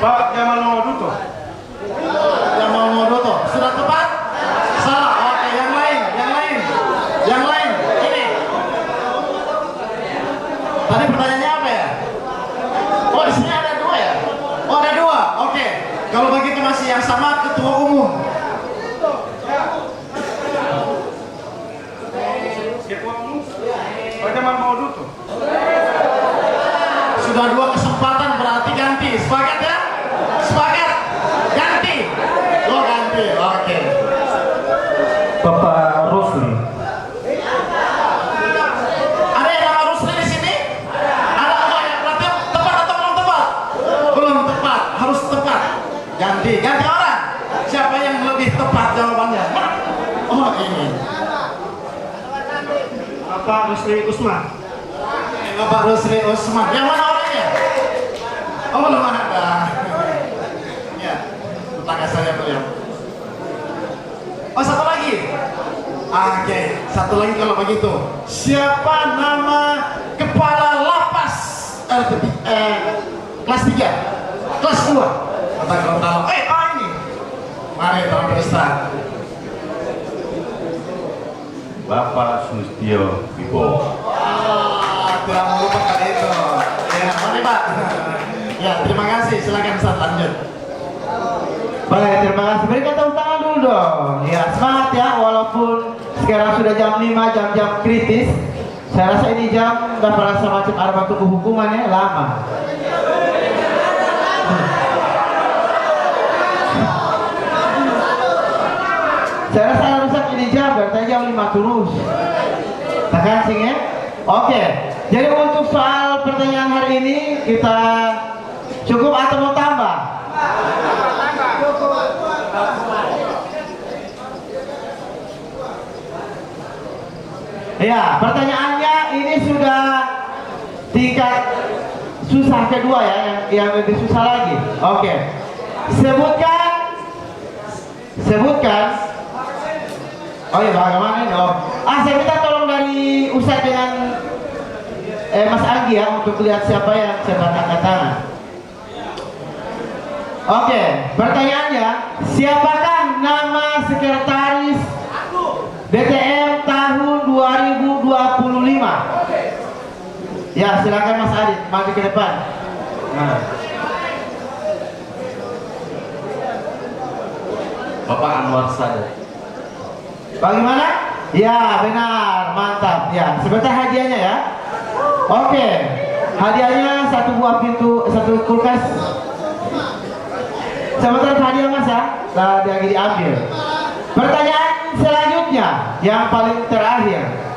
Pak Jamal Moduto. Jamal Moduto. Sudah tepat? Salah. Oke, yang lain. Ini. Tadi pertanyaannya apa ya? Oh, di sini ada dua ya? Oh, ada dua. Oke. Kalau begitu masih yang sama, ketua umum. Ketua umum Pak Jamal Moduto. Sudah dua kesempatan, berarti ganti. Sepakat ya? Sepakat? Ganti. Oh, ganti. Oke. Bapak Rusli. Ada yang nama Rusli di sini? Ada. Oh, ya, berarti tepat atau belum tepat? Belum tepat. Harus tepat. Ganti orang. Siapa yang lebih tepat jawabannya? Oh, ini. Bapak Rusli Usman. Bapak Rusli Usman. Yang mana orangnya? Oh, belum ada. Ya, tetangga saya beliau. Oh, satu lagi. Oke, satu lagi kalau begitu. Siapa nama kepala lapas kelas 3, kelas 2? Kata Gorontalo. Ini. Mari tolong beristirahat. Bapak Sustio Wibowo. Tidak mau lupa kali itu. Ya, mari Pak. Ya, terima kasih. Silakan Ustaz lanjut. Baik, terima kasih. Berikan tepuk tangan dulu dong. Ya, semangat ya, walaupun sekarang sudah jam 5, jam-jam kritis. Saya rasa ini jam udah merasa macam arba tubuh hukuman ya, lama. Saya rasa harusnya ini jam, berarti jam 5 terus. Tekan sing ya. Oke, jadi untuk soal pertanyaan hari ini kita cukup atau mau tambah? Ya, pertanyaannya ini sudah tingkat susah kedua ya, yang lebih susah lagi. Oke, sebutkan. Oh ya, bagaimana ini? Saya minta tolong dari Ustaz dengan Mas Anggi ya, untuk lihat siapa yang cepat angkat tangan. Oke, pertanyaannya, siapakah nama sekretaris BTM tahun 2025? Ya, silakan Mas Adit, maju ke depan. Nah. Bapak Anwar Sadat. Bagaimana? Ya, benar, mantap. Ya, sebentar hadiahnya ya. Oke, hadiahnya satu buah pintu, satu kulkas. Sebentar hadiah Mas ya, lagi diambil. Pertanyaan selanjutnya, yang paling terakhir.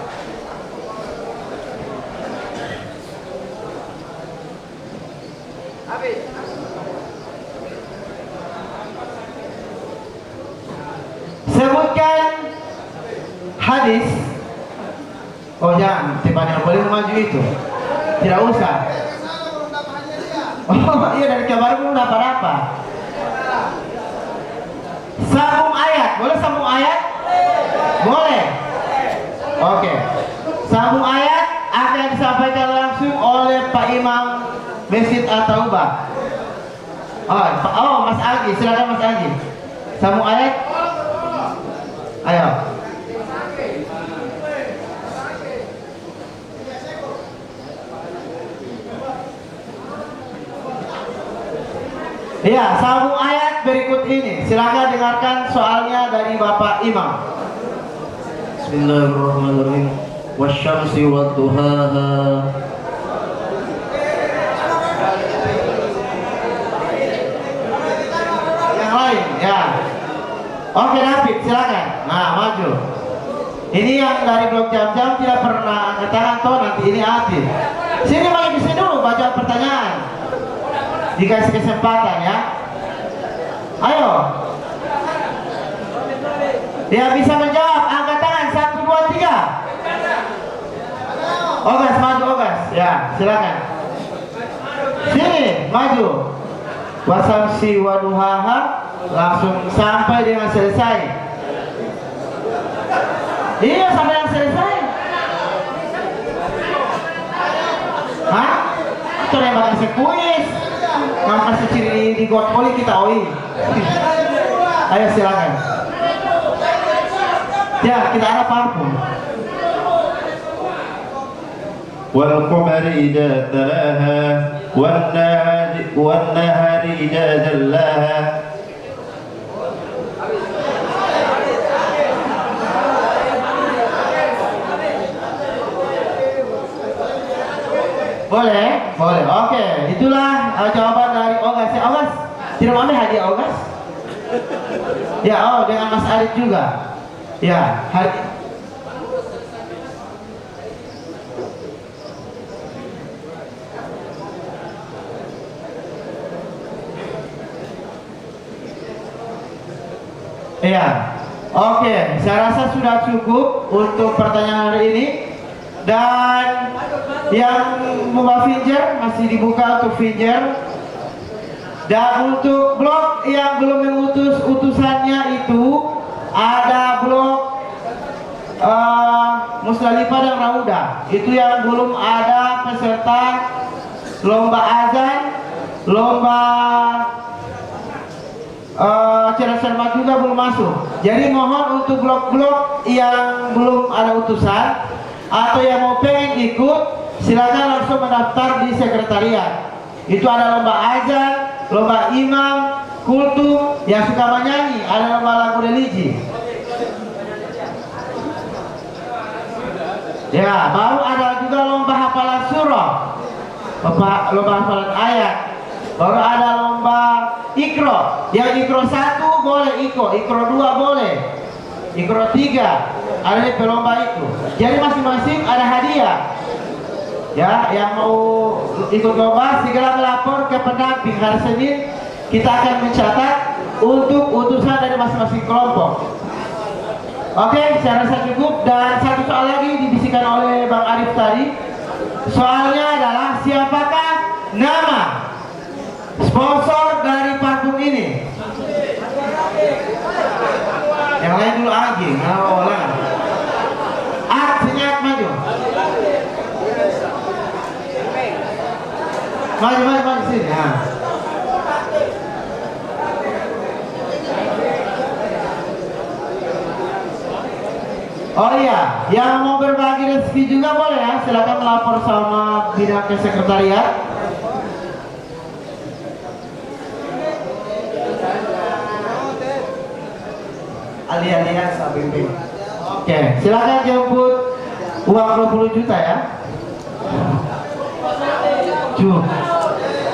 Sebutkan hadis. Oh jangan, tidak boleh maju itu. Tidak usah. Oh iya, dari kabar belum dapat apa. Sambung ayat, boleh sambung ayat? Boleh. Oke. Sambung ayat akan disampaikan langsung oleh Pak Imam Masjid At-Taubah. Oh, Mas Agi, silakan Mas Agi. Sambung ayat. Ayo. Iya, sambung ayat berikut ini. Silakan dengarkan soalnya dari Bapak Imam. Bismillahirrahmanirrahim. Wasyamsi wadduhaha. Yang lain, ya. Oke, David, silakan. Nah, maju. Ini yang dari blok jam-jam tidak pernah angkat tangan toh, nanti ini Adit. Sini maju di sini dulu baca pertanyaan. Dikasih kesempatan ya. Ayo. Dia bisa menjawab, angkat tangan 1, 2, 3. Ogas, maju Ogas. Ya, silakan. Sini, maju. Wasamsi waduhaha, langsung sampai dengan selesai. Iya, sampai yang selesai. Hah? Itu yang bakal sekuis. kasih ciri di got poli kita oi. Ayo silakan. Ya, kita arah parfum. والقمر إذا تلاها والنهار إذا جلاها Boleh, boleh. Oke, itulah jawaban dari Ogas. Ya, Ogas, tidak mau ambil hadiah Ogas? Ya, oh dengan Mas Arif juga. Ya, iya. Oke, saya rasa sudah cukup untuk pertanyaan hari ini. Dan yang membawa Finger masih dibuka untuk Finger. Dan untuk blok yang belum mengutus utusannya itu ada blok Musdalifah dan Rauda. Itu yang belum ada peserta lomba azan, lomba cerdas cermat juga belum masuk. Jadi mohon untuk blok-blok yang belum ada utusan atau yang mau pengen ikut, silakan langsung mendaftar di sekretariat. Itu ada lomba azan, lomba imam, kultum, yang suka menyanyi, ada lomba lagu religi. Ya, baru ada juga lomba hafalan surah, lomba hafalan ayat. Baru ada lomba ikro. Yang ikro 1 boleh ikro 2 boleh, ikro 3 ada di lomba itu. Jadi masing-masing ada hadiah. Ya, yang mau ikut lomba segera melapor ke pendamping. Hari Senin kita akan mencatat untuk utusan dari masing-masing kelompok. Oke, saya rasa cukup. Dan satu soal lagi dibisikkan oleh Bang Arif tadi. Soalnya adalah siapakah nama sponsor dari parfum ini? Yang lain dulu lagi, orang. Senyap maju. Maju sini. Ya. Oh iya, yang mau berbagi rezeki juga boleh ya. Silakan melapor sama bidang ke sekretariat. Alih-alih sabimbing. Oke, silakan jemput uang 20 juta ya.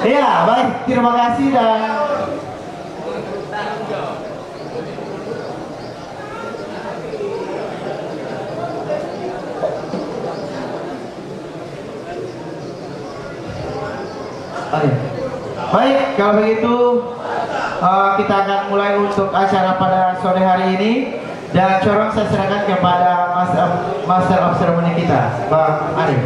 Iya, baik, terima kasih dan baik, kalau begitu kita akan mulai untuk acara pada sore hari ini. Dan corong saya serahkan kepada Master of Ceremony kita, Bang Arif.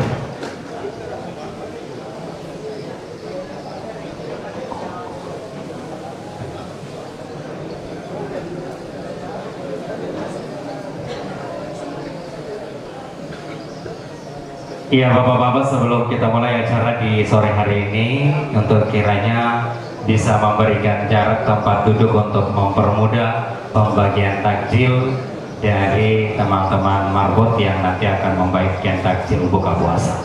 Iya Bapak-Bapak, sebelum kita mulai acara di sore hari ini, untuk kiranya bisa memberikan jarak tempat duduk untuk mempermudah pembagian takjil dari teman-teman marbot yang nanti akan membagikan takjil buka puasa.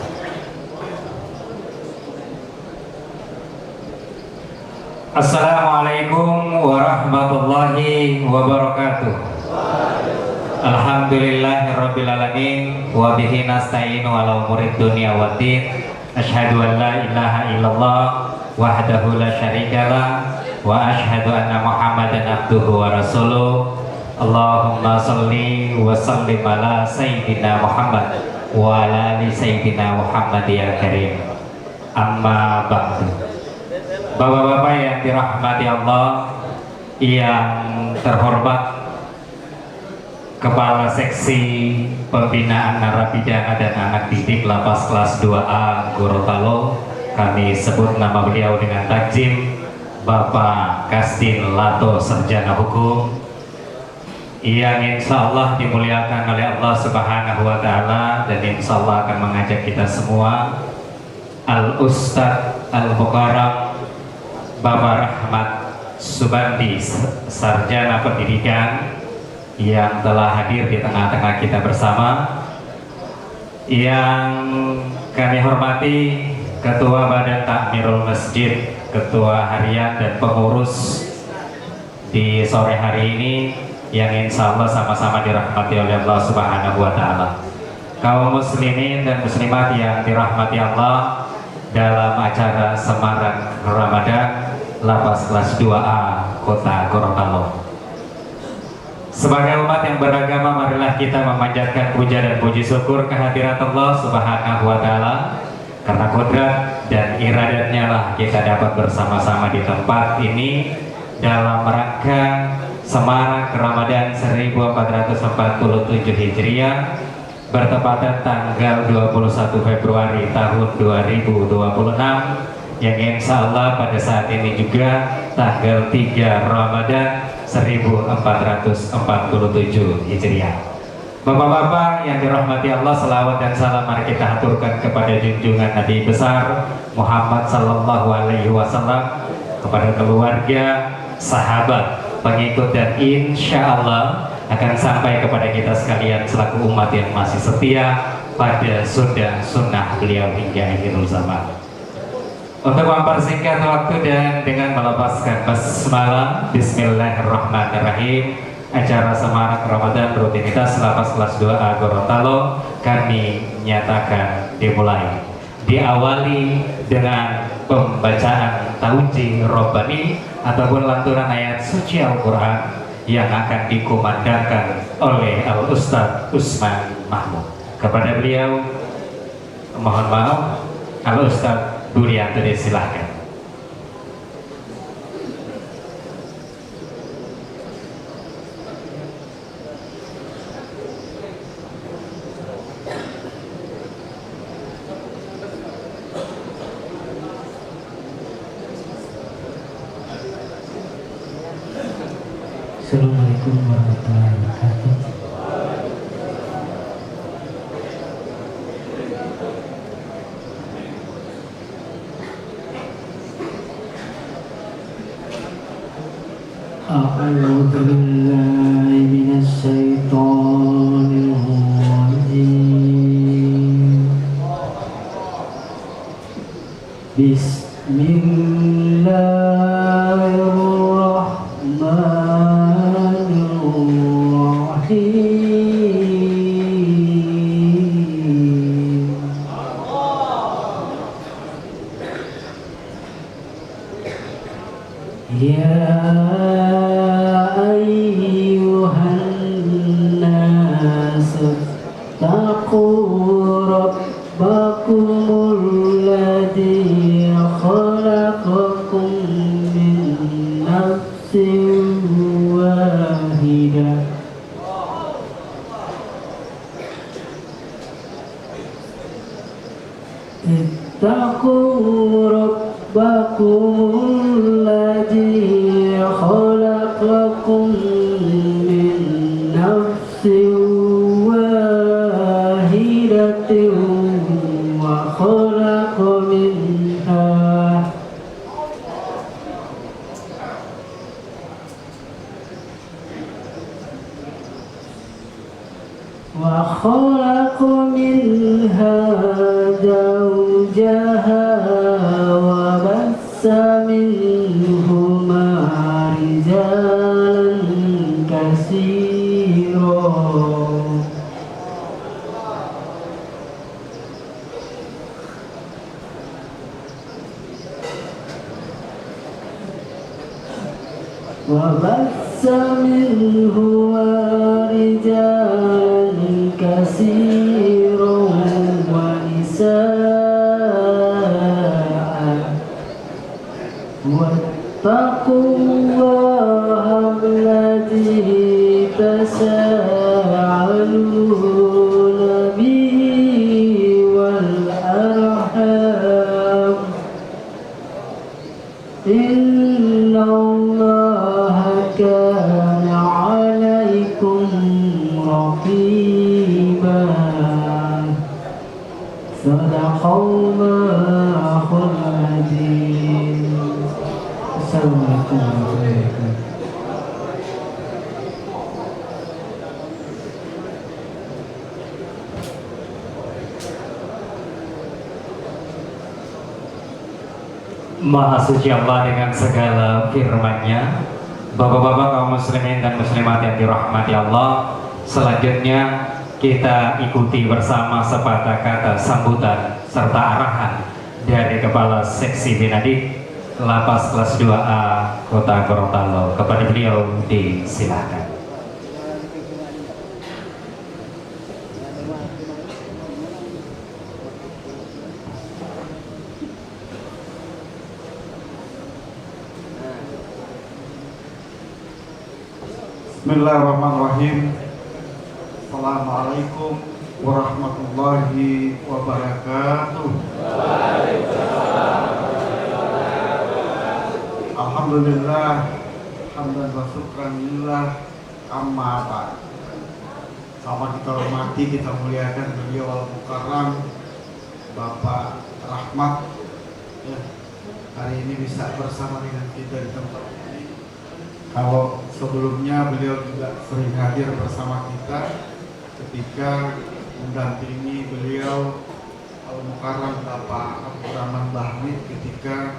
Assalamualaikum warahmatullahi wabarakatuh. Alhamdulillahirrabbilalamin wa bihi nasta'inu ala umurid dunya waddin. Asyhadu an la ilaha illallah wahdahu la syarikalah wa asyhadu anna Muhammadan abduhu wa rasuluh. Allahumma salli wa sallim ala sayyidina Muhammad wa ala ali sayyidina Muhammad ya karim. Amma ba'du. Bapak-bapak yang dirahmati Allah, yang terhormat Kepala Seksi Pembinaan Narapidana dan Anak Didik Lapas Kelas 2A Gorontalo, kami sebut nama beliau dengan takjim Bapak Kasdin Lato Sarjana Hukum, yang insya Allah dimuliakan oleh Allah Subhanahu wa Ta'ala, dan insya Allah akan mengajak kita semua Al Ustadz Al Mukarram Bapak Rahmat Subandi, Sarjana Pendidikan, yang telah hadir di tengah-tengah kita bersama. Yang kami hormati Ketua Badan Takmirul Masjid, Ketua Harian dan pengurus di sore hari ini, yang insya Allah sama-sama dirahmati oleh Allah Subhanahu wa Ta'ala. Kaum muslimin dan muslimat yang dirahmati Allah, dalam acara Semarak Ramadan Lapas kelas 2A Kota Gorontalo. Sebagai umat yang beragama, marilah kita memanjatkan puja dan puji syukur kehadirat Allah Subhanahu wa Ta'ala, karena kodrat dan iradatnya lah kita dapat bersama-sama di tempat ini dalam rangka Semarak Ramadan 1447 Hijriah, bertepatan tanggal 21 Februari tahun 2026, yang insya Allah pada saat ini juga tanggal 3 Ramadan 1447 Hijriah. Bapak-bapak yang dirahmati Allah, selawat dan salam mari kita haturkan kepada junjungan Nabi besar Muhammad sallallahu alaihi wasallam, kepada keluarga, sahabat, pengikut, dan insya Allah akan sampai kepada kita sekalian selaku umat yang masih setia pada sunnah beliau hingga akhirul zaman. Untuk mempersingkat waktu dan dengan melepaskan basmalah, bismillahirrahmanirrahim, acara Semarak Ramadan rutinitas Lapas kelas 2A Gorontalo kami nyatakan dimulai. Diawali dengan pembacaan Tauji Robbani ataupun lantunan ayat suci Al-Quran yang akan dikumandangkan oleh Al-Ustadz Usman Mahmud. Kepada beliau mohon maaf, Al-Ustadz Durianto, silahkan. Assalamualaikum warahmatullahi wabarakatuh. A'udzu billahi minasy syaithanir rajim. Ya ayyuhan nas taqu rabbakumul ladzi khalaqakum min nafsin wahidah ittaqu rabbakumul ladzi khalaqakum min nafsin wahidatin wa khalaqa minha zawjaha wa bassa minhuma rijalan katsira وبث منهما رجالا كثيرا ونساء واتقوا الله الذي تساءلون به والأرحام إن الله كان عليكم رقيبا صدق الله العظيم Assalamualaikum warahmatullahi wabarakatuh. Maha suci Allah dengan segala firman-Nya. Bapak-bapak kaum muslimin dan muslimat yang dirahmati Allah, selanjutnya kita ikuti bersama sepatah kata sambutan serta arahan dari Kepala Seksi Binadik Lapas Kelas 2A Kota Gorontalo. Kepada beliau disilakan. Bismillahirrahmanirrahim. Assalamualaikum warahmatullahi wabarakatuh. Alhamdulillah, hamdan wa syukran lillah, amma ba'd. Sama kita hormati, kita muliakan beliau Al-Mukarram Bapak Rahmat ya, hari ini bisa bersama dengan kita di tempat ini. Kalau sebelumnya beliau juga sering hadir bersama kita ketika mendampingi beliau Al-Mukarram Bapak Abdurrahman Bahmid ketika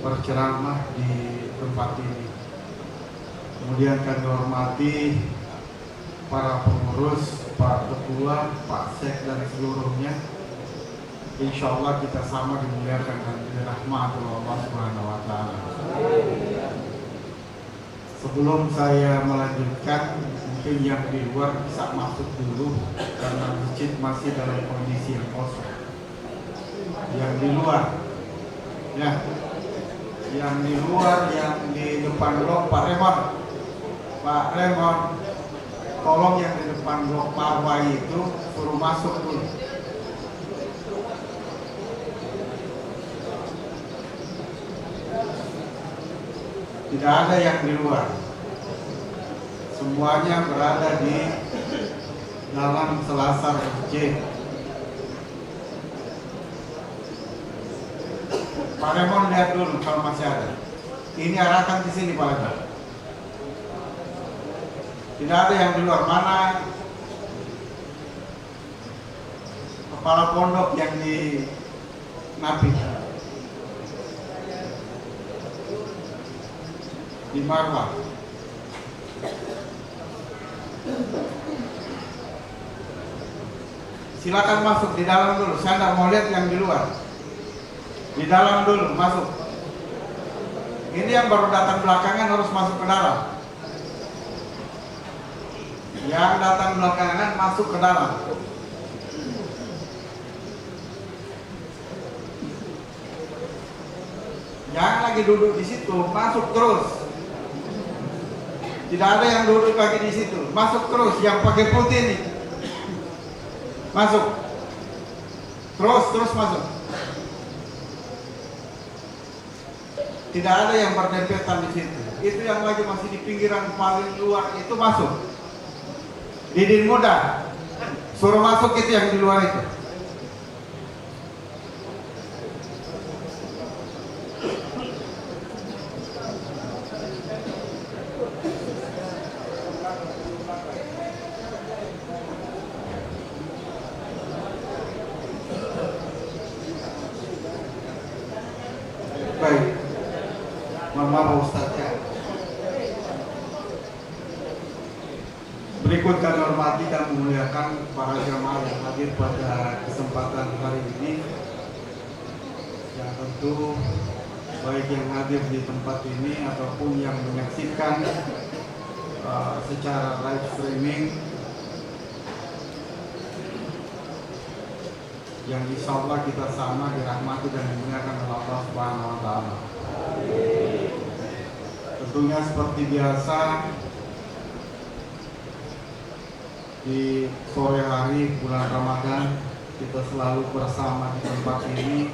berceramah di tempat ini. Kemudian kami hormati para pengurus, Pak Ketua, Pak Sek dan seluruhnya. Insya Allah kita sama dimuliakan dan dirahmati Allah Subhanahu wa Ta'ala. Sebelum saya melanjutkan, mungkin yang di luar bisa masuk dulu karena masjid masih dalam kondisi yang kosong. Yang di luar, ya, yang di luar, yang di depan blok Pak Remon, tolong yang di depan blok Parwai itu suruh masuk dulu. Tidak ada yang di luar, semuanya berada di dalam selasar masjid. Pak Remon lihat dulu kalau masih ada. Ini arahkan di sini Pak Remon. Tidak ada yang di luar. Mana kepala pondok yang di Napi? Di Marwah. Silakan masuk di dalam dulu. Saya tidak mau lihat yang di luar. Di dalam dulu masuk. Ini yang baru datang belakangan harus masuk ke dalam. Yang datang belakangan masuk ke dalam. Yang lagi duduk di situ masuk terus. Tidak ada yang duduk lagi di situ. Masuk terus. Yang pakai putih ini masuk. Terus masuk. Tidak ada yang berdempetan di situ. Itu yang lagi masih di pinggiran paling luar itu masuk. Didin muda, suruh masuk itu yang di luar itu. Baik, mohon maaf Ustaz ya. Berikut kami hormati dan memuliakan para jamaah yang hadir pada kesempatan hari ini. Yang tentu baik yang hadir di tempat ini ataupun yang menyaksikan secara live streaming, yang insya Allah kita sama dirahmati dan dimuliakan oleh Allah Subhanahu wa Ta'ala. Tentunya seperti biasa di sore hari bulan Ramadan kita selalu bersama di tempat ini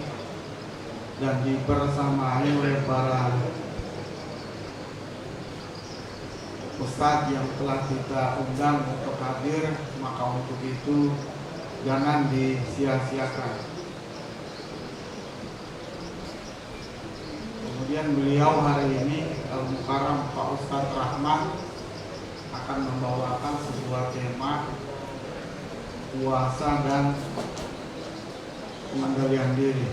dan dibersamai oleh para ustadz yang telah kita undang untuk hadir, maka untuk itu jangan disia-siakan. Kemudian beliau hari ini Al Mukarram Pak Ustadz Rahman akan membawakan sebuah tema puasa dan pengendalian diri.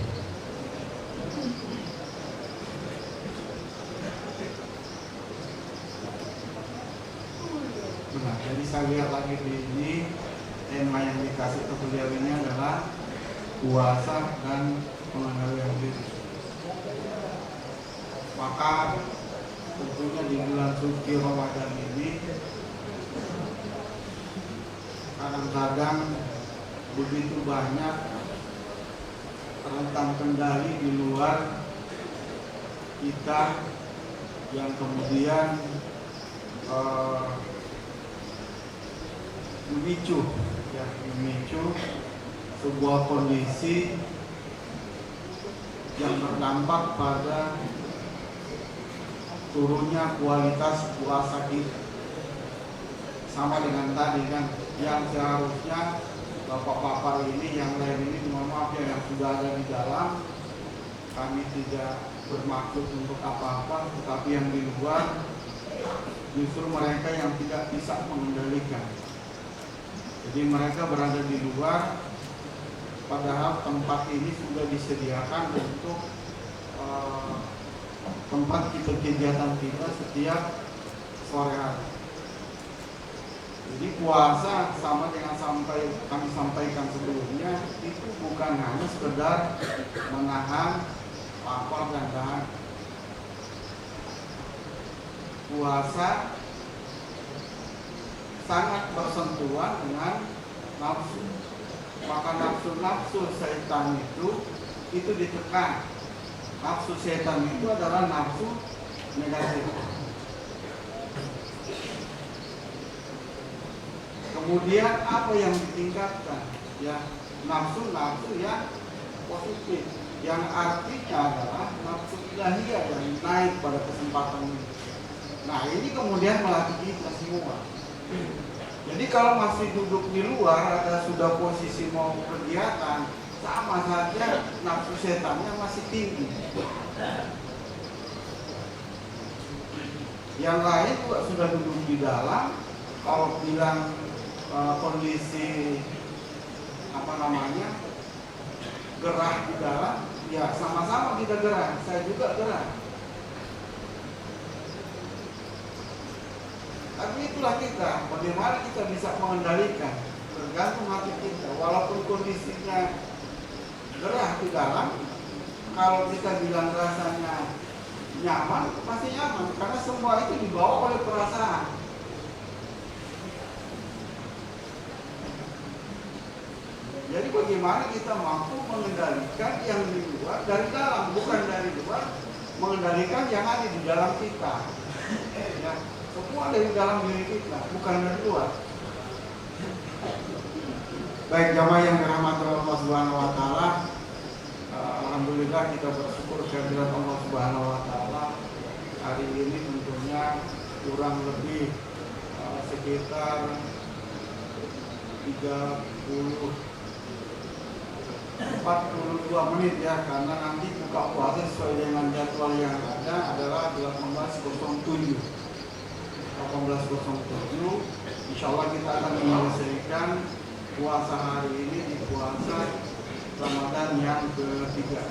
Nah, jadi saya lihat lagi di ini tema yang dikasih ke beliau ini adalah puasa dan pengendalian diri. Maka tentunya di bulan suci Ramadan ini kadang-kadang begitu banyak rentang kendali di luar kita yang kemudian memicu sebuah kondisi yang berdampak pada turunnya kualitas puasa kita. Sama dengan tadi kan, yang seharusnya bapak-bapak ini, yang lain ini, mohon maaf ya, yang sudah ada di dalam, kami tidak bermaksud untuk apa-apa, tetapi yang di luar justru mereka yang tidak bisa mengendalikan. Jadi mereka berada di luar, padahal tempat ini sudah disediakan untuk tempat kegiatan kita setiap sore hari. Jadi puasa sama dengan kami sampaikan sebelumnya, itu bukan hanya sekedar menahan lapar dan dahaga. Puasa sangat bersentuhan dengan nafsu. Maka nafsu setan itu ditekan. Nafsu setan itu adalah nafsu negatif. Kemudian apa yang ditingkatkan? Ya, nafsu yang positif, yang artinya adalah nafsu ilahiyah yang naik pada kesempatan ini. Nah, ini kemudian melatih kita semua. Jadi kalau masih duduk di luar, ada sudah posisi mau kegiatan, sama saja nafsu setannya masih tinggi. Yang lain juga sudah duduk di dalam, kalau bilang kondisi gerah di dalam, ya sama-sama kita gerah, saya juga gerah. Tapi itulah kita, bagaimana kita bisa mengendalikan, tergantung hati kita. Walaupun kondisinya gerah di dalam, kalau kita bilang rasanya nyaman, pasti nyaman, karena semua itu dibawa oleh perasaan. Jadi bagaimana kita mampu mengendalikan yang di luar dari dalam, bukan dari luar mengendalikan yang ada di dalam kita. Ya, semua dari dalam diri kita, bukan dari luar. Baik jamaah yang dirahmati Allah Subhanahu wa taala, alhamdulillah kita bersyukur kehadirat Allah Subhanahu wa taala. Hari ini tentunya kurang lebih sekitar 42 menit ya, karena nanti buka puasa sesuai dengan jadwal yang ada adalah 18.07. Insya Allah kita akan menyelesaikan puasa hari ini di puasa Ramadan yang ketiga.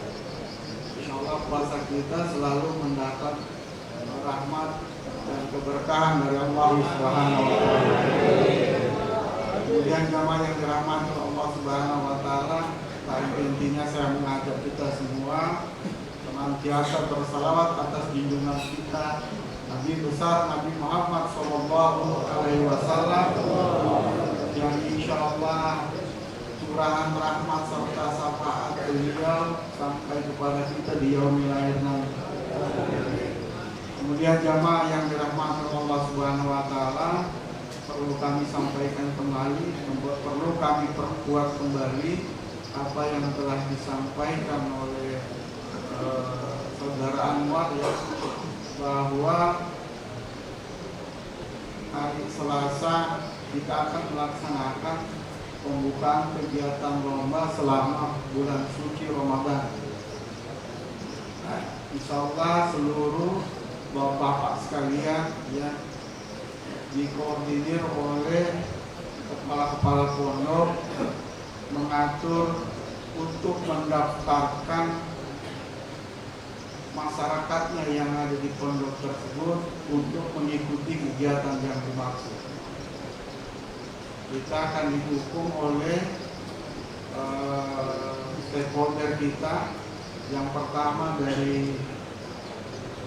Insya Allah puasa kita selalu mendapat rahmat dan keberkahan dari Allah Subhanahu wa taala. Kemudian jamaah yang dirahmati Allah Subhanahu wa taala, intinya saya mengajak kita semua senantiasa bersalawat atas junjungan kita Nabi besar Nabi Muhammad Sallallahu Alaihi Wasallam, yang insya Allah curahan rahmat serta syafaat beliau sampai kepada kita di yaumil akhir nanti. Kemudian jamaah yang dirahmati Allah Subhanahu Wa Taala, perlu kami sampaikan kembali, perlu kami perkuat kembali apa yang telah disampaikan oleh saudara Anwar ya, bahwa hari Selasa kita akan melaksanakan pembukaan kegiatan lomba selama bulan suci Ramadan. Nah, insya Allah seluruh bapak sekalian ya, dikoordinir oleh kepala-kepala pondok mengatur untuk mendaftarkan masyarakatnya yang ada di pondok tersebut untuk mengikuti kegiatan yang dimaksud. Kita akan didukung oleh stakeholder kita. Yang pertama dari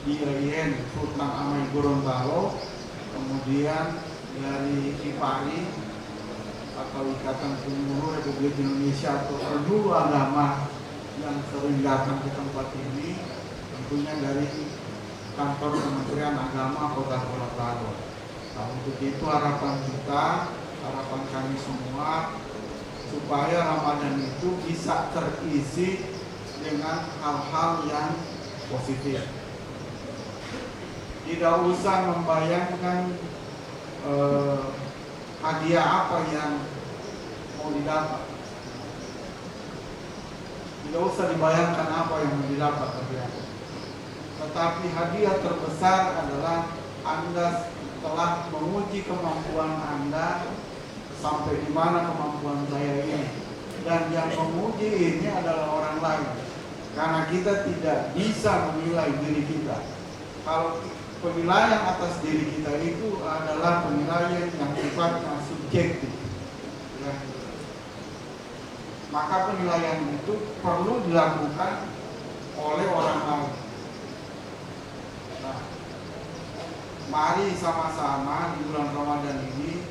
IAIN Sultan Amai Gorontalo, kemudian dari IPARI atau Ikatan Pengurus Republik Indonesia atau pendulu agama yang sering datang ke tempat ini, tentunya dari kantor Kementerian Agama Kota Gorontalo. Nah, untuk itu harapan kita, harapan kami semua, supaya Ramadan itu bisa terisi dengan hal-hal yang positif. Tidak usah membayangkan hadiah apa yang mau didapat. Tidak usah dibayangkan apa yang mau didapat hadiah. Tetapi hadiah terbesar adalah Anda telah menguji kemampuan Anda sampai di mana kemampuan saya ini. Dan yang menguji ini adalah orang lain. Karena kita tidak bisa menilai diri kita. Kalau penilaian atas diri kita itu adalah penilaian yang sifatnya subjektif. Ya. Maka penilaian itu perlu dilakukan oleh orang lain. Nah, mari sama-sama di bulan Ramadan ini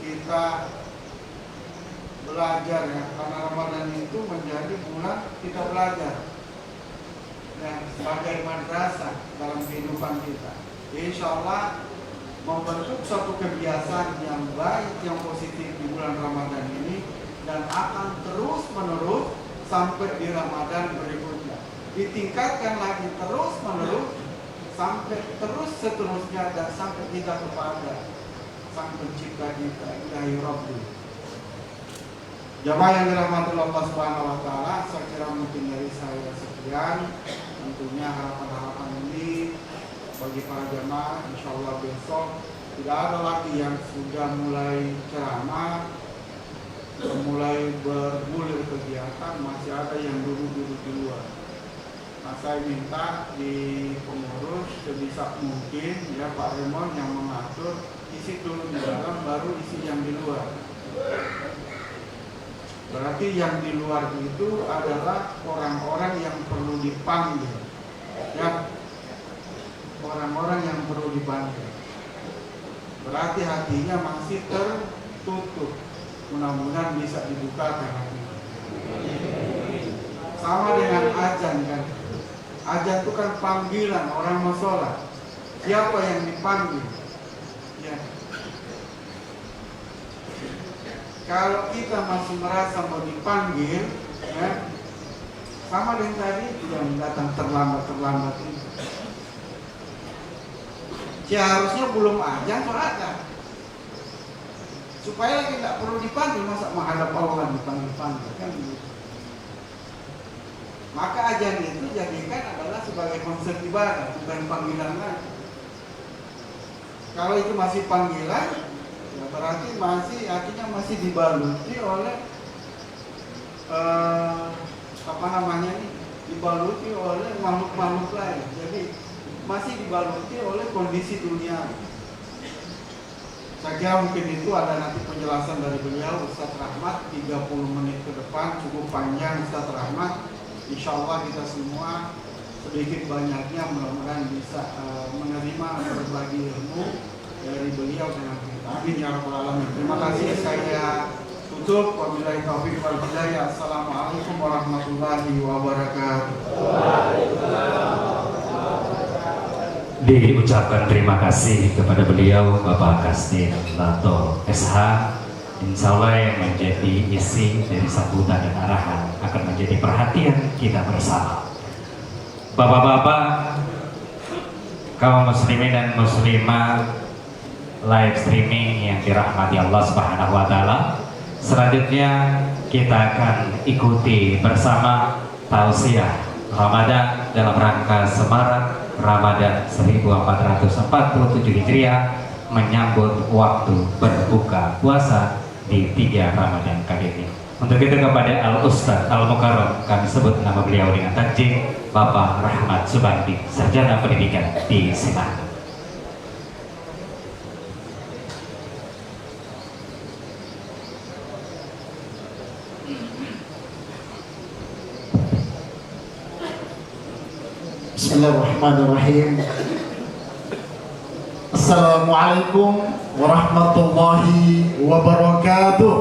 kita belajar ya, karena Ramadan itu menjadi bulan kita belajar ya, sebagai madrasah dalam kehidupan kita. Insya Allah membentuk suatu kebiasaan yang baik, yang positif di bulan Ramadan ini, dan akan terus menerus sampai di Ramadan berikutnya. Ditingkatkan lagi terus menerus sampai terus seterusnya, dan sampai kita kepada Sang Pencipta kita, Ilahi Rabbi. Jamaah yang dirahmati Allah Subhanahu wa taala, saya kira mungkin dari saya sekian. Tentunya harapan-harapan ini bagi para jamaah, insya Allah besok tidak ada lagi yang sudah mulai ceramah, mulai bergulir kegiatan, masih ada yang duduk-duduk di luar. Nah, saya minta di pengurus sebisa mungkin ya Pak Remon yang mengatur, isi dulu di dalam, baru isi yang di luar. Berarti yang di luar itu adalah orang-orang yang perlu dipanggil, ya, orang-orang yang perlu dipanggil. Berarti hatinya masih tertutup. Mudah-mudahan bisa dibukakan hatinya. Sama dengan azan kan. Azan itu kan panggilan orang mau sholat. Siapa yang dipanggil? Ya. Kalau kita masih merasa mau dipanggil, ya, sama dengan tadi yang datang terlambat ini. Seharusnya belum azan sholatkan, supaya tidak perlu dipanggil, masa menghadap Allah dipanggil-panggil kan gitu. Maka azan itu jadikan adalah sebagai konsep ibadah, bukan panggilan lagi. Kalau itu masih panggilan, ya berarti masih artinya masih dibaluti oleh dibaluti oleh makhluk-makhluk lain. Jadi masih dibaluti oleh kondisi dunia. Saya kira mungkin itu ada nanti penjelasan dari beliau Ustaz Rahmat 30 menit ke depan, cukup panjang Ustaz Rahmat. Insya Allah kita semua sedikit banyaknya mudah-mudahan bisa menerima berbagi ilmu dari beliau dengan kita. Amin ya rabbal alamin. Terima kasih, saya tutup. Wabillahi taufiq wal hidayah. Assalamualaikum warahmatullahi wabarakatuh. Diucapkan terima kasih kepada beliau Bapak Kastin Lato SH. Insya Allah yang menjadi isi dari sambutan dan arahan akan menjadi perhatian kita bersama. Bapak-bapak, kaum muslimin dan muslimah live streaming yang dirahmati Allah Subhanahu wa taala. Selanjutnya kita akan ikuti bersama tausiah Ramadan dalam rangka semarak Ramadan 1447 Hijriah menyambut waktu berbuka puasa di 3 Ramadan kali ini. Untuk itu kepada Al-Ustaz Al-Mukarram kami sebut nama beliau dengan takjim Bapak Rahmat Subandi, Sarjana Pendidikan di Simak. Bismillahirrahmanirrahim. Assalamualaikum warahmatullahi wabarakatuh.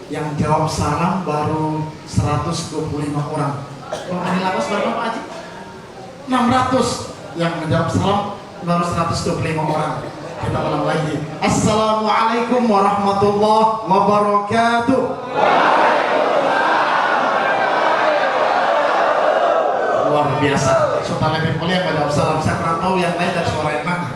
Yang jawab salam baru 125 orang. Kalau ini lapas berapa Pak Haji? 600. Yang menjawab salam baru 125 orang. Kita ulang lagi. Assalamualaikum warahmatullahi wabarakatuh. Luar biasa. Sultan lebih mulia menjawab salam. Saya kurang tahu yang lain dari suara yang mana.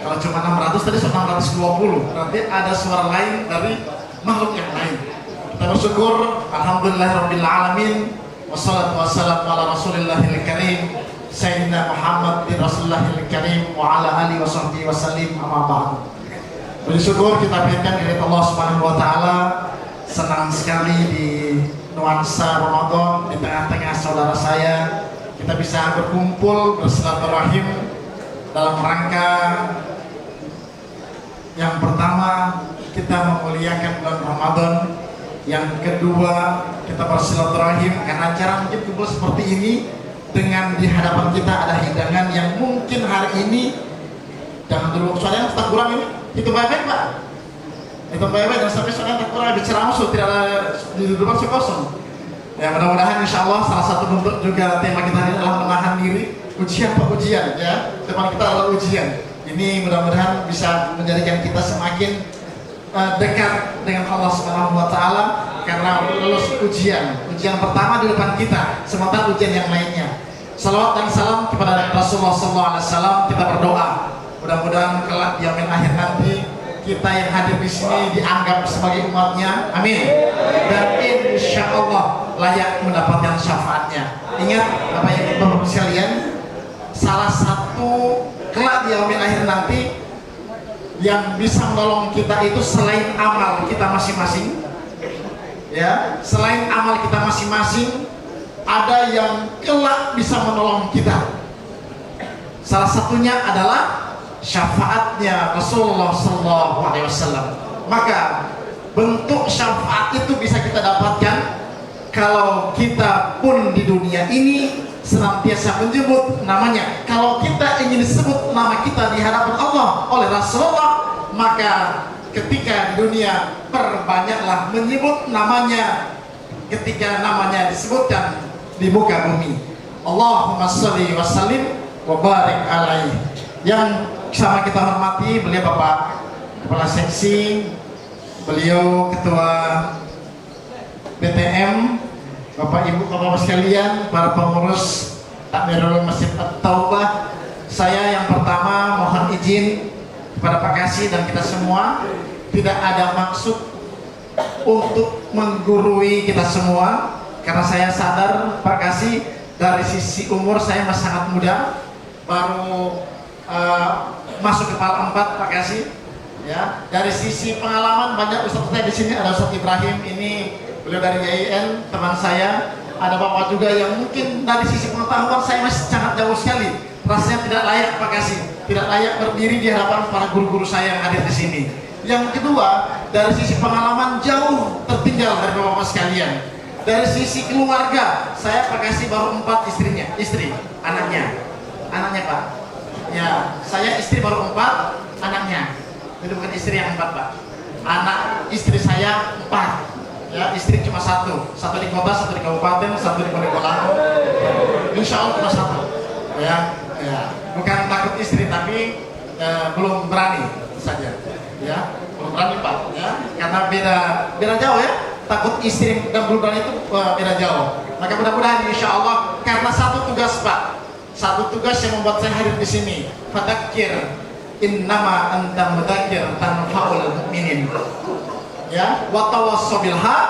Kalau cuma 600 tadi sudah 620. Berarti ada suara lain dari makhluk yang lain. Kita bersyukur, alhamdulillahirabbil alamin, wassalatu wassalamu ala rasulillahil karim, sayyidina Muhammad bin Rasulillahil karim wa ala alihi washabbihi wasallim, amma ba'd. Bersyukur kita berikan kepada Allah Subhanahu wa taala. Senang sekali di nuansa Ramadan di tengah-tengah saudara saya kita bisa berkumpul bersilaturahim dalam rangka yang pertama kita memuliakan bulan Ramadan, yang kedua kita bersilaturahim karena acara mungkin kumpul seperti ini dengan di hadapan kita ada hidangan yang mungkin hari ini jangan dulu soalnya tak kurang ini itu baik-baik Pak, itu baik-baik dan sampai soalnya tak kurang bicara musuh tidak ada di depan kosong. Ya mudah-mudahan insya Allah salah satu bentuk juga tema kita ini adalah menahan diri ujian ujian ya, tema kita adalah ujian. Ini mudah-mudahan bisa menjadikan kita semakin dekat dengan Allah Subhanahu wa taala karena lulus ujian pertama di depan kita, sementara ujian yang lainnya. Salawat dan salam kepada Rasulullah SAW. Kita berdoa mudah-mudahan kelak di yaumil akhir nanti kita yang hadir di sini dianggap sebagai umatnya, amin. Dan insya Allah layak mendapatkan syafaatnya. Ingat Bapak Ibu sekalian, salah satu kelak di yaumil akhir nanti yang bisa menolong kita itu selain amal kita masing-masing, ya, selain amal kita masing-masing, ada yang kelak bisa menolong kita. Salah satunya adalah syafaatnya Rasulullah SAW. Maka bentuk syafaat itu bisa kita dapatkan kalau kita pun di dunia ini senantiasa menyebut namanya. Kalau kita ingin disebut nama kita di hadapan Allah oleh Rasulullah, maka ketika di dunia perbanyaklah menyebut namanya ketika namanya disebutkan di muka bumi. Allahumma sholli wa sallim wa barik alaihi. Yang sama kita hormati beliau Bapak Kepala Seksi, beliau Ketua BTM, Bapak Ibu Bapak sekalian, para pengurus Takmirul Masjid At-Taubah. Saya yang pertama mohon izin kepada Pak Kasih dan kita semua, tidak ada maksud untuk menggurui kita semua karena saya sadar Pak Kasih dari sisi umur saya masih sangat muda, baru masuk kepala 4 Pak Kasih. Ya, dari sisi pengalaman banyak Ustaz saya di sini, ada Ustaz Ibrahim ini beliau dari YIN, teman saya, ada Bapak juga yang mungkin dari sisi pengetahuan saya masih sangat jauh sekali. Rasanya tidak layak Pak Kasih, tidak layak berdiri di hadapan para guru-guru saya yang hadir di sini. Yang kedua, dari sisi pengalaman jauh tertinggal dari Bapak sekalian. Dari sisi keluarga, saya Pak Kasih baru 4 istri, anaknya Pak. Ya, saya istri baru 4, anaknya. Itu bukan istri yang 4 Pak. Anak istri saya 4. Ya, istri cuma satu di kota, satu di kabupaten, satu di Ponorogo. Insya Allah cuma 1. Ya, bukan takut istri tapi belum berani saja. Ya, belum berani Pak. Ya, karena beda jauh ya. Takut istri dan belum berani itu beda jauh. Maka mudah-mudahan insya Allah karena satu tugas Pak, satu tugas yang membuat saya hadir di sini. Fadzakir innama anta mudzakir tanfa'ul mu'minin. ya, wa tawassaw bil haq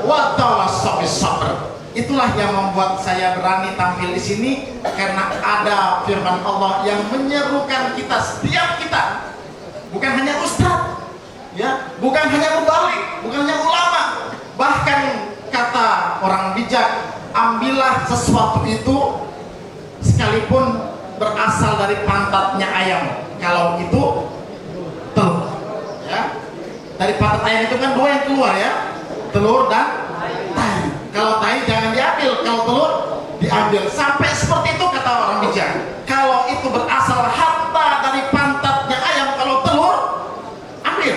wa tawassaw bis sabr. Itulah yang membuat saya berani tampil di sini, karena ada firman Allah yang menyerukan kita, setiap kita, bukan hanya ustaz, ya, bukan hanya mubalik, bukan hanya ulama, bahkan kata orang bijak, ambillah sesuatu itu sekalipun berasal dari pantatnya ayam, kalau itu telur, ya, dari pantat ayam itu kan dua yang keluar, ya, telur dan tai. Kalau tai jangan diambil, kalau telur diambil. Sampai seperti itu kata orang bijak. Kalau itu berasal hatta dari pantatnya ayam, kalau telur ambil,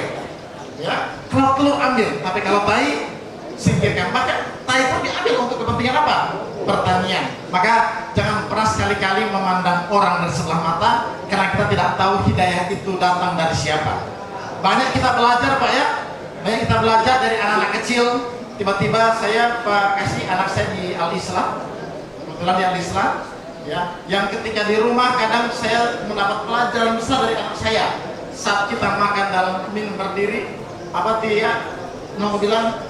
ya, kalau telur ambil, tapi kalau tai singkirkan. Maka tai itu diambil untuk kepentingan apa? Pertanian. Maka jangan pernah sekali-kali memandang orang dari sebelah mata, karena kita tidak tahu hidayah itu datang dari siapa. Banyak kita belajar, Pak, ya, banyak kita belajar dari anak-anak kecil. Tiba-tiba saya kasih anak saya di Al-Islam, kebetulan di Al-Islam, ya, yang ketika di rumah kadang saya mendapat pelajaran besar dari anak saya. Saat kita makan dalam minum berdiri, apa dia mau bilang,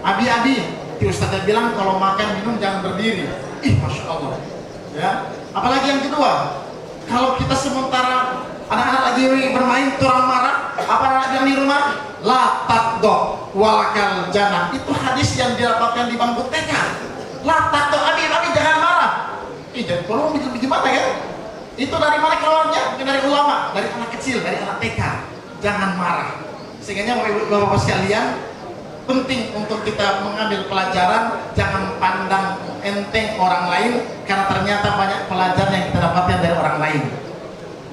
abi, di ustaznya bilang kalau makan minum jangan berdiri. Ih, masya Allah, ya. Apalagi yang kedua, kalau kita sementara anak-anak lagi bermain, turang marah, apa anak bilang di rumah? La taqdo walakal jannah. Itu hadis yang didapatkan di bangku TK. La taqdo, abi jangan marah. Jadi kalau gimana, ya? Itu dari mana keluarnya? Bukan dari ulama, dari anak kecil, dari anak TK. Jangan marah. Sehingga Bapak-bapak sekalian, penting untuk kita mengambil pelajaran, jangan pandang enteng orang lain, karena ternyata banyak pelajaran yang kita dapatkan dari orang lain.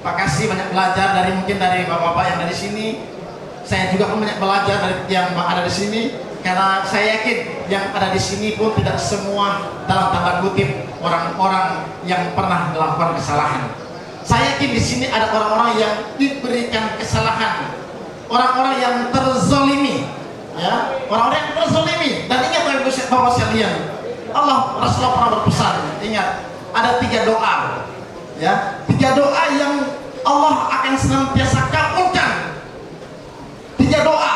Pak Kasih banyak belajar dari mungkin dari bapak-bapak yang dari sini. Saya juga pun banyak belajar dari yang ada di sini, karena saya yakin yang ada di sini pun tidak semua dalam tanda kutip orang-orang yang pernah melakukan kesalahan. Saya yakin di sini ada orang-orang yang diberikan kesalahan, orang-orang yang terzolimi, ya, orang-orang yang terzolimi. Dan ingat bapak sekalian, Rasulullah pernah berpesan, ingat ada 3 doa, ya, 3 doa yang Allah akan senantiasa kabulkan. 3 doa.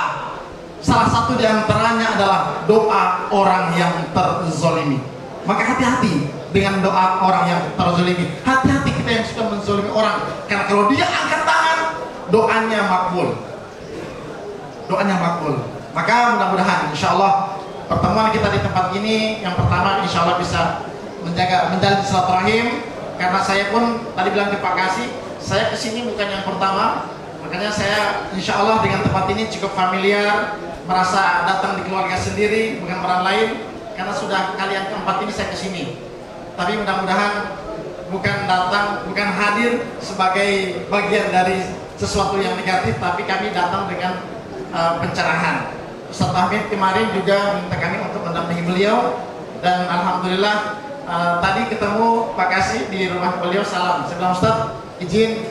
Salah satu diantaranya adalah doa orang yang terzolimi. Maka hati-hati dengan doa orang yang terzolimi. Hati-hati kita yang suka menzolimi orang, karena kalau dia angkat tangan, doanya makbul. Doanya makbul. Maka mudah-mudahan insya Allah pertemuan kita di tempat ini yang pertama insya Allah bisa menjalin silaturahim. Karena saya pun tadi bilang ke Pak Kasih, saya kesini bukan yang pertama, makanya saya insya Allah dengan tempat ini cukup familiar, merasa datang di keluarga sendiri bukan orang lain, karena sudah kali yang keempat ini saya kesini. Tapi mudah-mudahan bukan datang, bukan hadir sebagai bagian dari sesuatu yang negatif, tapi kami datang dengan pencerahan. Ustaz Hamid kemarin juga minta kami untuk mendampingi beliau, dan alhamdulillah tadi ketemu Pak Kasih di rumah beliau, salam. Saya bilang, Ustaz, izin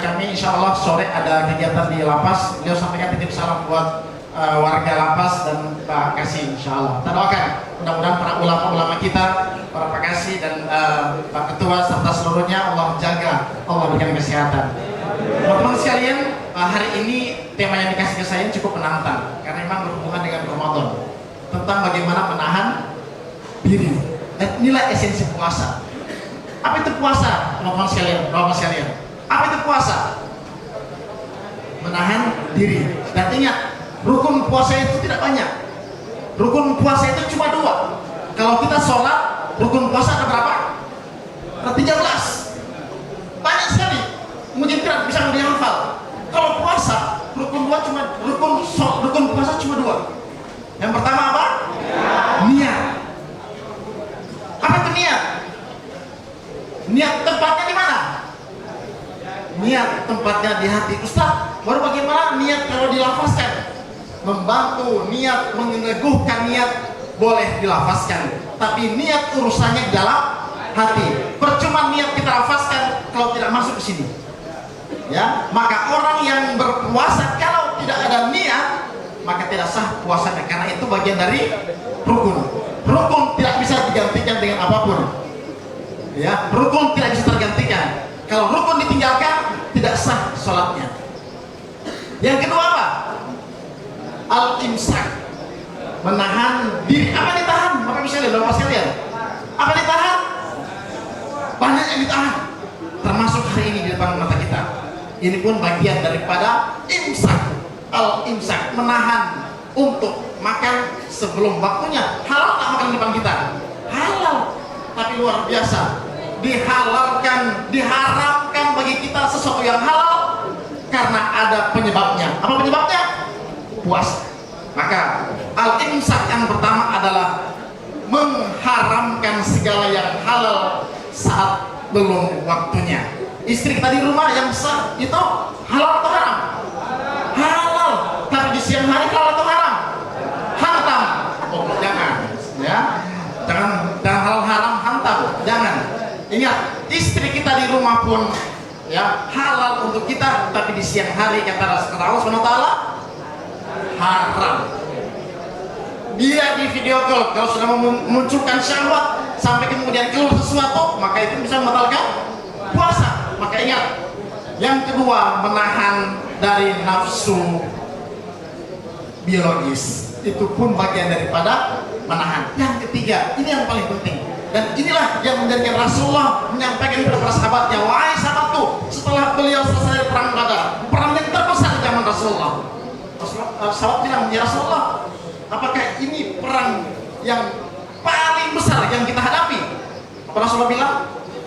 kami insya Allah sore ada kegiatan di lapas. Beliau sampaikan titip salam buat warga lapas dan Pak Kasih insya Allah. Kita doakan mudah-mudahan para ulama-ulama kita, para Pak Kasih dan Pak Ketua serta seluruhnya Allah jaga, Allah berikan kesehatan. Teman-teman sekalian, hari ini tema yang dikasih ke saya cukup menantang karena memang berhubungan dengan Ramadan, tentang bagaimana menahan diri. Dan inilah esensi puasa. Apa itu puasa, teman-teman sekalian? Apa itu puasa? Menahan diri. Dan ingat, rukun puasa itu tidak banyak. Rukun puasa itu cuma 2. Kalau kita sholat, rukun puasa ada berapa? Ada 13. Banyak sekali. Mungkin tidak bisa dihafal. Kalau puasa, rukun puasa cuma 2. Yang pertama apa? Niat. Apa itu niat? Niat tempatnya di mana? Niat tempatnya di hati. Ustaz, baru bagaimana niat kalau dilafazkan? Membantu niat, meneguhkan niat boleh dilafazkan, tapi niat urusannya di dalam hati. Percuma niat kita lafazkan kalau tidak masuk ke sini. Ya, maka orang yang berpuasa kalau tidak ada niat, maka tidak sah puasanya, karena itu bagian dari rukun. Rukun tidak bisa digantikan dengan apapun. Ya, rukun tidak bisa tergantikan. Kalau rukun ditinggalkan, tidak sah sholatnya. Yang kedua apa? al-imsak, menahan diri. Apa ditahan? Bapak bisa lihat, Bapak sekalian. Apa ditahan? Banyak yang ditahan, termasuk hari ini di depan mata kita. Ini pun bagian daripada imsak, al-imsak, menahan untuk makan sebelum waktunya. Halal tak makan di depan kita? Halal, tapi luar biasa. Dihalalkan, diharamkan bagi kita sesuatu yang halal karena ada penyebabnya. Apa penyebabnya? Puasa. Maka al-imsak yang pertama adalah mengharamkan segala yang halal saat belum waktunya. Istri kita di rumah yang sah itu halal atau haram? Halal. Tapi di siang hari halal atau haram? Hantam. Oh, jangan, ya. Jangan halal haram hantam. Jangan. Ingat, istri kita di rumah pun ya halal untuk kita, tapi di siang hari kata Allah SWT haram. Dia di video call kalau sudah memunculkan syahwat sampai kemudian keluar sesuatu, maka itu bisa membatalkan puasa. Maka ingat, yang kedua menahan dari nafsu biologis, itu pun bagian daripada menahan. Yang ketiga, ini yang paling penting, dan inilah yang menjadikan Rasulullah menyampaikan kepada para sahabatnya, wahai sahabatku, setelah beliau selesai perang Badar, perang yang terbesar di zaman Rasulullah, sahabat bilang, ya Rasulullah, apakah ini perang yang paling besar yang kita hadapi? Rasulullah bilang,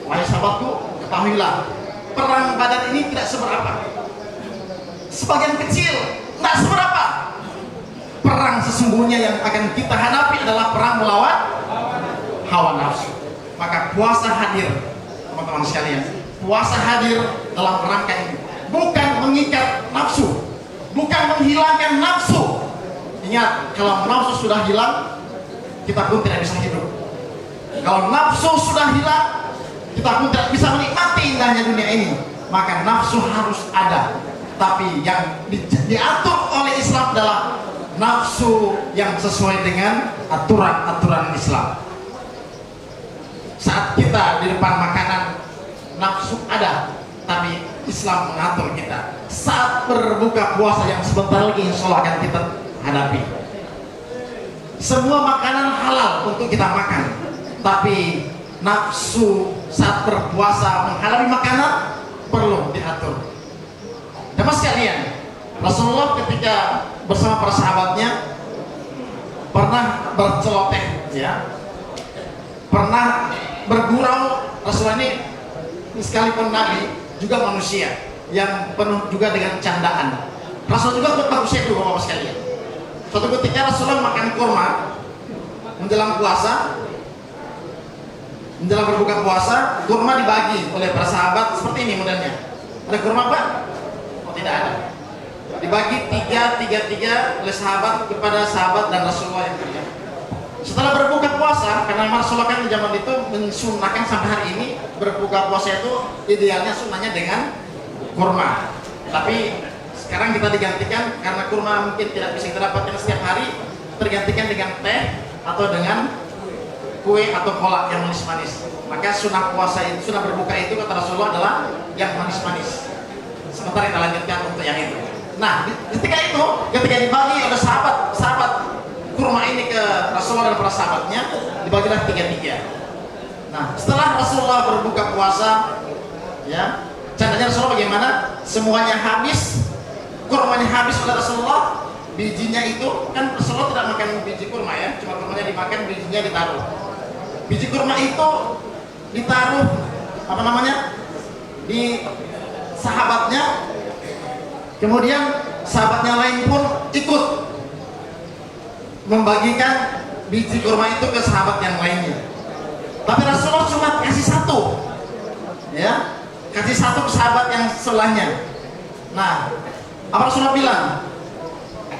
wahai sahabatku, ketahuilah, perang Badar ini tidak seberapa, sebagian kecil, tidak seberapa. Perang sesungguhnya yang akan kita hadapi adalah perang melawan hawa nafsu. Maka puasa hadir, teman-teman sekalian. Puasa hadir dalam rangka ini, bukan mengikat nafsu, bukan menghilangkan nafsu. Ingat, kalau nafsu sudah hilang, kita pun tidak bisa hidup. Kalau nafsu sudah hilang, kita pun tidak bisa menikmati indahnya dunia ini. Maka nafsu harus ada, tapi yang diatur oleh Islam adalah nafsu yang sesuai dengan aturan-aturan Islam. Saat kita di depan makanan, nafsu ada, tapi Islam mengatur kita. Saat berbuka puasa yang sebentar lagi insya Allah akan kita hadapi, semua makanan halal untuk kita makan, tapi nafsu saat berpuasa menghalangi makanan perlu diatur. Dapat sekalian, Rasulullah ketika bersama para sahabatnya pernah berceloteh, ya, pernah bergurau. Rasulullah ini sekalipun Nabi juga manusia yang penuh juga dengan candaan. Rasul juga berbagus itu, bapak sekalian. Suatu ketika Rasulullah makan kurma menjelang puasa, menjelang berbuka puasa, kurma dibagi oleh para sahabat seperti ini modelnya. Ada kurma apa? Oh, tidak ada. Dibagi tiga oleh sahabat kepada sahabat dan Rasulullah yang ketiga. Setelah berbuka puasa, karena Rasulullah kan di zaman itu mensunahkan sampai hari ini berbuka puasa itu idealnya sunnahnya dengan kurma. Tapi sekarang kita digantikan karena kurma mungkin tidak bisa kita dapatkan setiap hari, tergantikan dengan teh atau dengan kue atau kolak yang manis-manis. Maka sunnah puasa itu, sunnah berbuka itu kata Rasulullah adalah yang manis-manis. Sementara kita lanjutkan untuk yang itu. Nah, ketika dibagi oleh sahabat kurma ini ke Rasulullah dan para sahabatnya, dibagilah tiga. Nah, setelah Rasulullah berbuka puasa, ya, candanya Rasulullah bagaimana? Semuanya habis, kurmanya habis oleh Rasulullah, bijinya itu kan Rasulullah tidak makan biji kurma ya, cuma kurmanya dimakan, bijinya ditaruh. Biji kurma itu ditaruh di sahabatnya. Kemudian sahabatnya lain pun ikut membagikan biji kurma itu ke sahabat yang lainnya. Tapi Rasulullah cuma kasih satu, ya, kasih satu ke sahabat yang sebelahnya. Nah, apa Rasulullah bilang?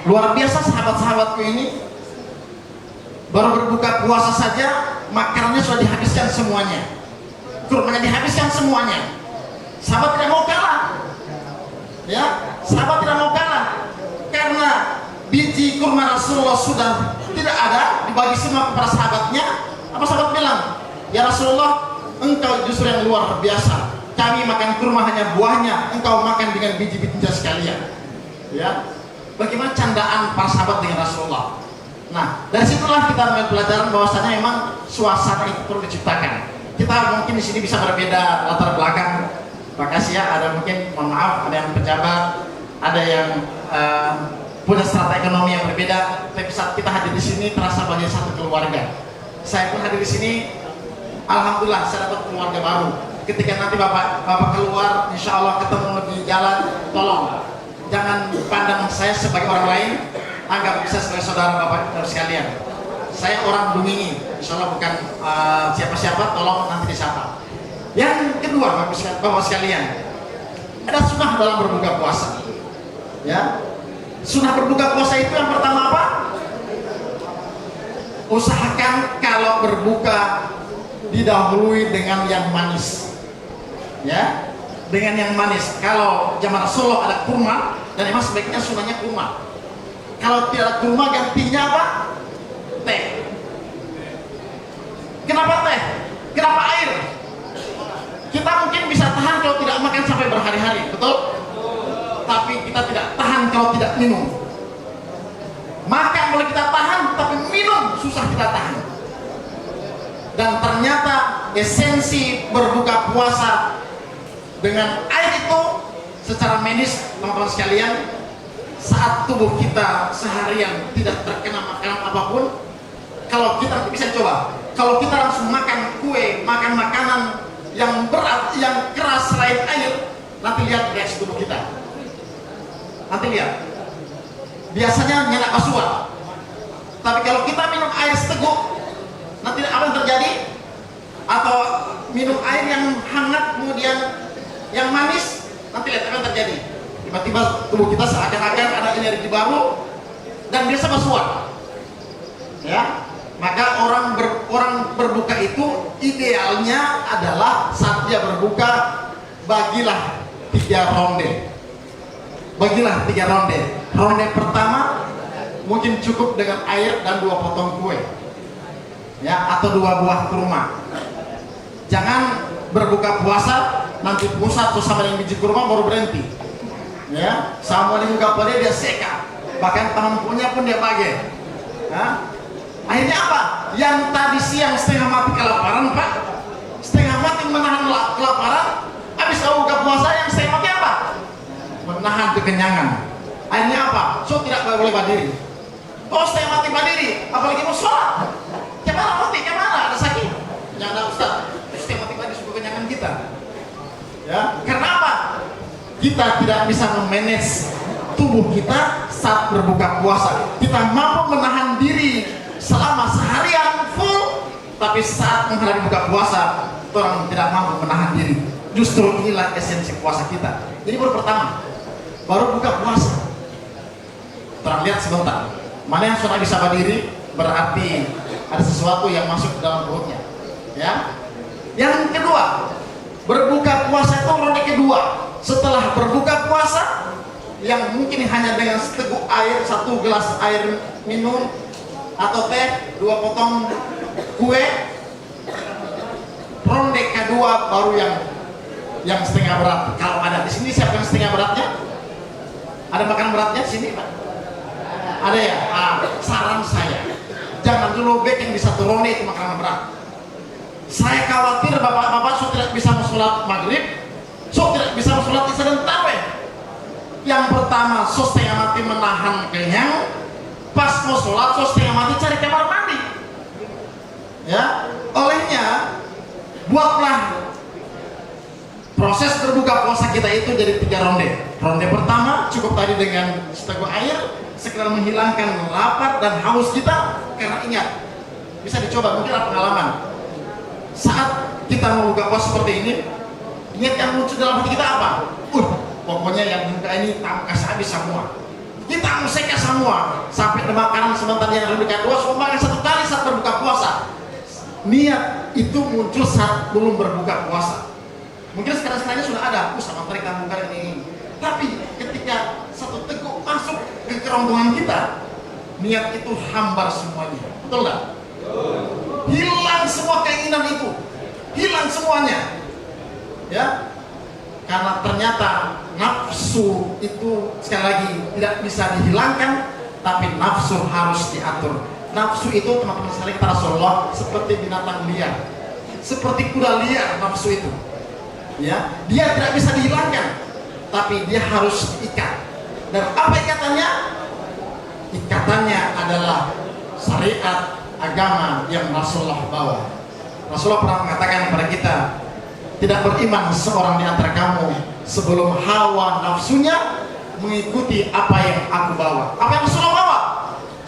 Luar biasa sahabat-sahabatku ini, baru berbuka puasa saja makanannya sudah dihabiskan semuanya, kurmanya dihabiskan semuanya. Sahabat tidak mau kalah, ya, sahabat tidak mau kalah karena biji kurma Rasulullah sudah tidak ada, dibagi semua kepada sahabatnya. Apa sahabat bilang? Ya Rasulullah, engkau justru yang luar biasa. Kami makan kurma hanya buahnya, engkau makan dengan biji-bijinya sekalian. Ya, bagaimana candaan para sahabat dengan Rasulullah. Nah, dari situlah kita mengambil pelajaran bahwasanya memang suasana itu perlu diciptakan. Kita mungkin di sini bisa berbeda latar belakang. Makasih ya, ada mungkin, mohon maaf, ada yang pejabat, ada yang punya strata ekonomi yang berbeda. Tapi saat kita hadir di sini terasa bagian satu keluarga. Saya pun hadir di sini, alhamdulillah saya dapat keluarga baru. Ketika nanti bapak keluar, insya Allah ketemu di jalan, tolong jangan pandang saya sebagai orang lain, anggap bisa sebagai saudara bapak sekalian. Saya orang Dumini, insya Allah bukan siapa-siapa, tolong nanti disapa. Yang kedua, bapak sekalian, ada sunnah dalam berbuka puasa. Ya, sunnah berbuka puasa itu yang pertama apa? Usahakan kalau berbuka didahului dengan yang manis. Ya, dengan yang manis. Kalau zaman Rasulullah ada kurma, dan memang sebaiknya sunnahnya kurma. Kalau tidak ada kurma, gantinya apa? Teh. Kenapa teh? Kenapa air? Kita mungkin bisa tahan kalau tidak makan sampai berhari-hari, betul? Tapi kita tidak tahan kalau tidak minum. Makan boleh kita tahan, tapi minum susah kita tahan. Dan ternyata esensi berbuka puasa dengan air itu secara medis, teman-teman sekalian, saat tubuh kita seharian tidak terkena makanan apapun, kalau kita bisa coba, kalau kita langsung makan kue, makan makanan yang berat, yang keras selain air, nanti lihat reaksi tubuh kita. Nanti lihat, biasanya nyenak kasual. Tapi kalau kita minum air seteguk, nanti apa yang terjadi? Atau minum air yang hangat kemudian yang manis, nanti lihat apa yang terjadi. Tiba-tiba tubuh kita seakan-akan ada energi baru dan biasa bersuara. Ya, maka orang berbuka itu idealnya adalah saat dia berbuka, bagilah 3 ronde. Bagilah 3 ronde. Ronde pertama mungkin cukup dengan air dan 2 potong kue, ya, atau 2 buah kurma. Jangan berbuka puasa nanti pusat tuh sama yang biji kurma baru berhenti, ya, sama di muka pada dia seka, bahkan tampuknya pun dia bagi. Ya. Akhirnya apa? Yang tadi siang setengah mati kelaparan, Pak, setengah mati menahan kelaparan, habis buka puasa yang setengah mati apa? Menahan kekenyangan. Akhirnya apa? So tidak boleh berdiri. Oh, setengah mati berdiri, apalagi mau sholat. Kemana mati? Kemana? Ada sakit? Jangan ada Ustaz. Setengah mati berdiri suka kekenyangan kita. Ya, karena apa? Kita tidak bisa memanage tubuh kita saat berbuka puasa. Kita mampu menahan diri selama seharian full, tapi saat menghadapi buka puasa, orang tidak mampu menahan diri. Justru inilah esensi puasa kita. Jadi baru pertama, baru buka puasa, orang lihat sebentar, mana yang sudah bisa berdiri, berarti ada sesuatu yang masuk ke dalam perutnya. Ya. Yang kedua, berbuka puasa itu ronde kedua. Setelah berbuka puasa, yang mungkin hanya dengan seteguk air, 1 gelas air minum, atau teh, 2 potong kue, ronde kedua baru yang setengah berat. Kalau ada di sini, siapa yang setengah beratnya? Ada makan beratnya di sini, Pak? Ada ya? Saran saya, jangan dulu bikin di 1 ronde itu makanan berat. Saya khawatir bapak-bapak so tidak bisa sholat maghrib, so tidak bisa sholat isya dan tarawih. Yang pertama, so setengah mati menahan kenyang, pas mau sholat, so setengah mati cari kamar mandi. Ya, olehnya buatlah proses berbuka puasa kita itu jadi 3 ronde. Ronde pertama cukup tadi dengan seteguk air, sekedar menghilangkan lapar dan haus kita. Karena ingat, bisa dicoba, mungkin ada pengalaman. Saat kita mau buka puasa seperti ini, niat yang muncul dalam hati kita apa? Pokoknya yang buka ini tak kasih habis semua. Kita mau seka semua sampai makanan sebentar yang lebih kedua, semua makan 1 kali saat berbuka puasa. Niat itu muncul saat belum berbuka puasa. Mungkin sekarang sudah ada, sama mereka bukan ini. Tapi ketika 1 teguk masuk ke kerongkongan kita, niat itu hambar semuanya. Betul nggak? Hilang semua keinginan itu, hilang semuanya, ya, karena ternyata nafsu itu sekali lagi tidak bisa dihilangkan, tapi nafsu harus diatur. Nafsu itu teman-teman sekalian kata Rasulullah seperti binatang liar, seperti kuda liar. Nafsu itu, ya, dia tidak bisa dihilangkan, tapi dia harus diikat. Dan apa ikatannya? Ikatannya adalah syariat agama yang Rasulullah bawa. Rasulullah pernah mengatakan kepada kita, tidak beriman seorang di antara kamu sebelum hawa nafsunya mengikuti apa yang aku bawa. Apa yang Rasulullah bawa?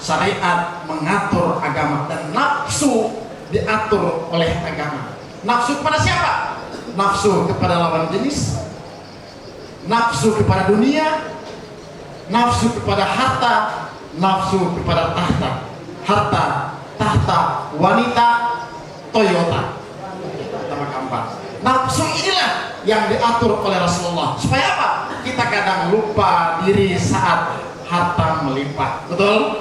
Syariat mengatur agama, dan nafsu diatur oleh agama. Nafsu kepada siapa? Nafsu kepada lawan jenis, nafsu kepada dunia, nafsu kepada harta, nafsu kepada tahta. Harta, tahta, wanita, Toyota. Nama keempat. Nafsu inilah yang diatur oleh Rasulullah. Supaya apa? Kita kadang lupa diri saat harta melimpah. Betul?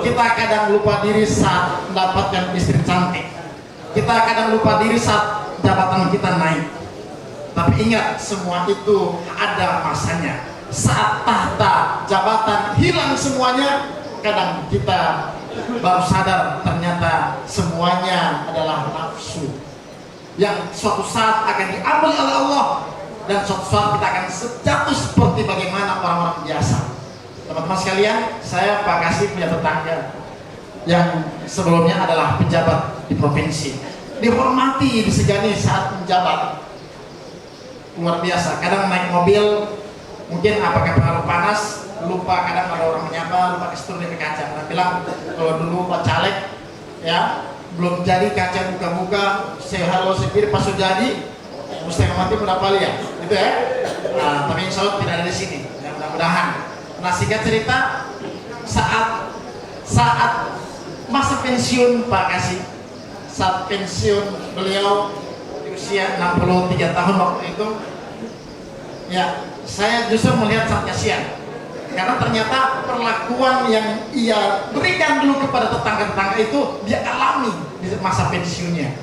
Kita kadang lupa diri saat mendapatkan istri cantik. Kita kadang lupa diri saat jabatan kita naik. Tapi ingat, semua itu ada masanya. Saat tahta, jabatan hilang semuanya, kadang kita baru sadar ternyata semuanya adalah nafsu yang suatu saat akan diambil oleh Allah, dan suatu saat kita akan jatuh seperti bagaimana orang-orang biasa. Teman-teman sekalian, saya Pak Kasih punya tetangga yang sebelumnya adalah pejabat di provinsi, dihormati, disegani saat menjabat, luar biasa. Kadang naik mobil, mungkin apakah pengaruh panas, lupa, kadang ada orang menyapa, lupa kestur di kaca. Nah, bilang kalau dulu Pak Caleg, ya, belum jadi kaca buka-buka, saya halo sendiri, pas sudah jadi, mesti mati berapa lihat, gitu ya. Nah, tapi insya Allah tidak ada di sini, ya, mudah-mudahan. Nah, singkat cerita, saat masa pensiun Pak Kasih, saat pensiun beliau di usia 63 tahun waktu itu, ya, saya justru melihat sangat kasihan. Karena ternyata perlakuan yang ia berikan dulu kepada tetangga-tetangga itu dia alami di masa pensiunnya.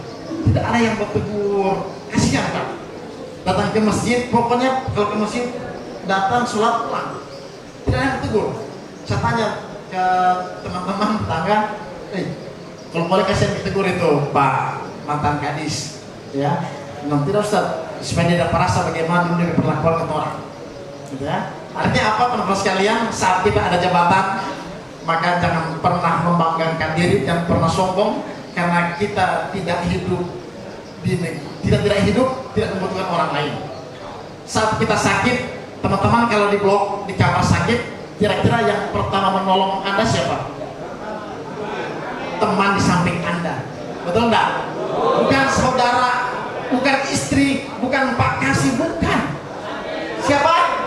Tidak ada yang bertegur, kasihan Pak. Datang ke masjid, pokoknya kalau ke masjid datang sholat pulang, tidak ada yang bertegur. Saya tanya ke teman-teman tetangga, kalau boleh kasihan ditegur itu Pak mantan kadis, ya, nanti Ustaz, supaya dia dapat rasa bagaimana dulu dia perlakuan ke orang, gitu ya. Artinya apa teman-teman sekalian? Saat kita ada jabatan, maka jangan pernah membanggakan diri dan pernah sombong, karena kita tidak hidup tidak hidup tidak membutuhkan orang lain. Saat kita sakit, teman-teman kalau di blok di kamar sakit, kira-kira yang pertama menolong Anda siapa? Teman di samping Anda, betul enggak? Bukan saudara, bukan istri, bukan Pak Kasih, bukan. Siapa?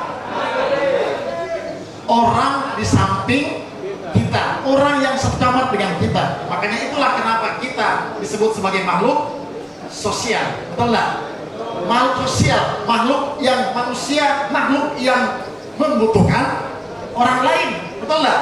Orang di samping kita, orang yang satu kamar dengan kita. Makanya itulah kenapa kita disebut sebagai makhluk sosial, betul enggak? Makhluk sosial, makhluk yang manusia, makhluk yang membutuhkan orang lain, betul enggak?